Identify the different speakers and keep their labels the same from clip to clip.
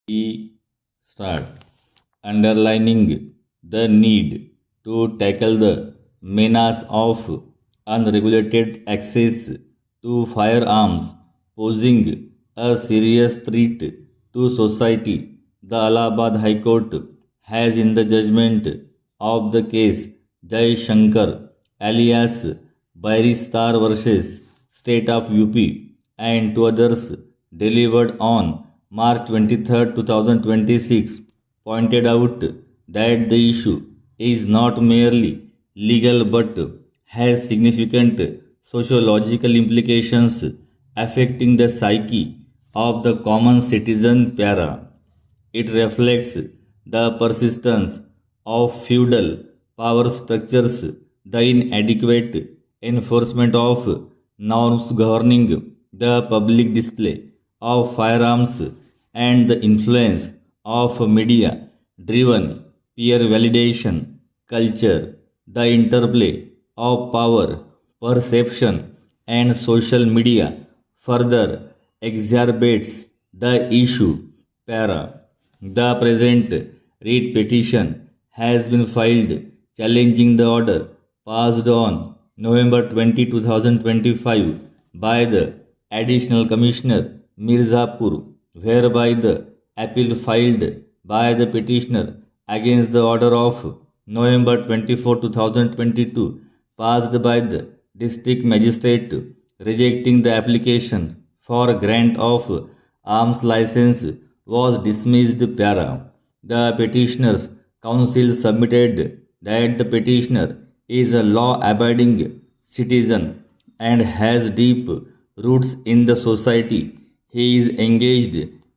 Speaker 1: We start underlining the need to tackle the menace of unregulated access to firearms posing a serious threat to society. The Allahabad High Court has, in the judgment of the case Jai Shankar alias Bairistar versus State of UP and two others delivered on March 23, 2026, pointed out that the issue is not merely legal but has significant sociological implications affecting the psyche of the common citizen para. It reflects the persistence of feudal power structures, the inadequate enforcement of norms governing the public display of firearms, and the influence of media driven peer validation culture. The interplay of power, perception, and social media further exacerbates the issue. Para. The present writ petition has been filed challenging the order passed on November 20, 2025 by the Additional Commissioner Mirzapur, whereby the appeal filed by the petitioner against the order of November 24, 2022 passed by the district magistrate rejecting the application for grant of arms license was dismissed. Para. The petitioner's counsel submitted that the petitioner is a law-abiding citizen and has deep roots in the society. He is engaged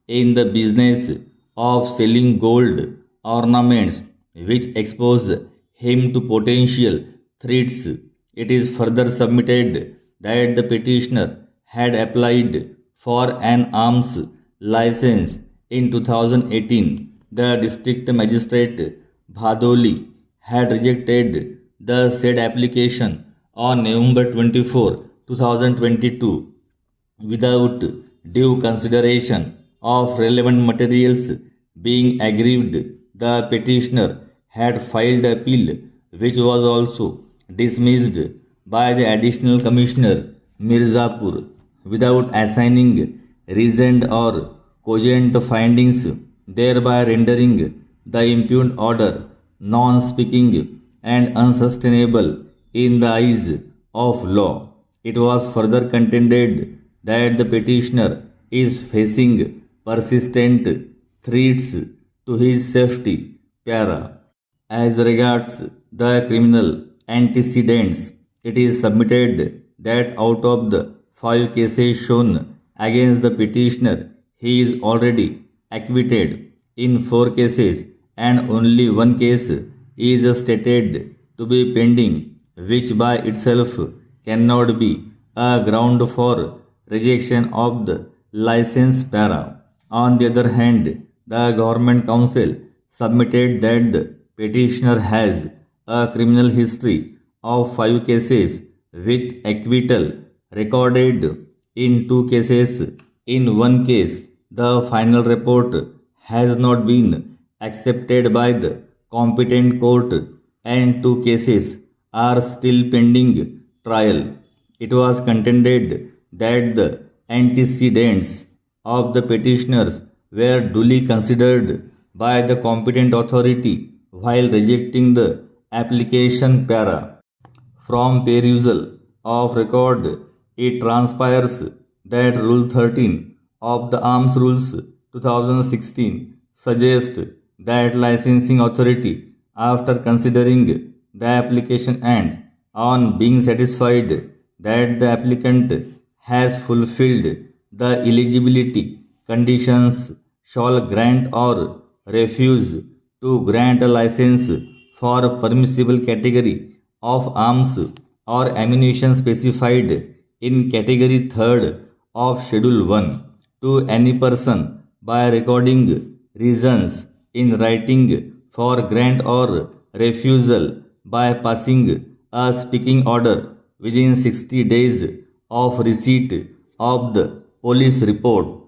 Speaker 1: in the business of selling gold ornaments, which expose him to potential threats. It is further submitted that the petitioner had applied for an arms license in 2018. The district magistrate Bhadoli had rejected the said application on November 24, 2022 without due consideration of relevant materials being aggrieved. The petitioner had filed appeal, which was also dismissed by the additional commissioner Mirzapur without assigning reasoned or cogent findings, thereby rendering the impugned order non-speaking and unsustainable in the eyes of law. It was further contended that the petitioner is facing persistent threats to his safety. Para. As regards the criminal antecedents, it is submitted that out of the five cases shown against the petitioner, he is already acquitted in four cases and only one case is stated to be pending, which by itself cannot be a ground for rejection of the license. Para. On the other hand, the government counsel submitted that the petitioner has a criminal history of five cases with acquittal recorded in two cases. In one case, the final report has not been accepted by the competent court and two cases are still pending trial. It was contended that the antecedents of the petitioners were duly considered by the competent authority while rejecting the application. Para. From perusal of record, it transpires that Rule 13 of the Arms Rules 2016 suggests that licensing authority, after considering the application and on being satisfied that the applicant has fulfilled the eligibility conditions, shall grant or refuse to grant a license for a permissible category of arms or ammunition specified in category 3rd of Schedule 1 to any person by recording reasons in writing for grant or refusal by passing a speaking order within 60 days of receipt of the police report.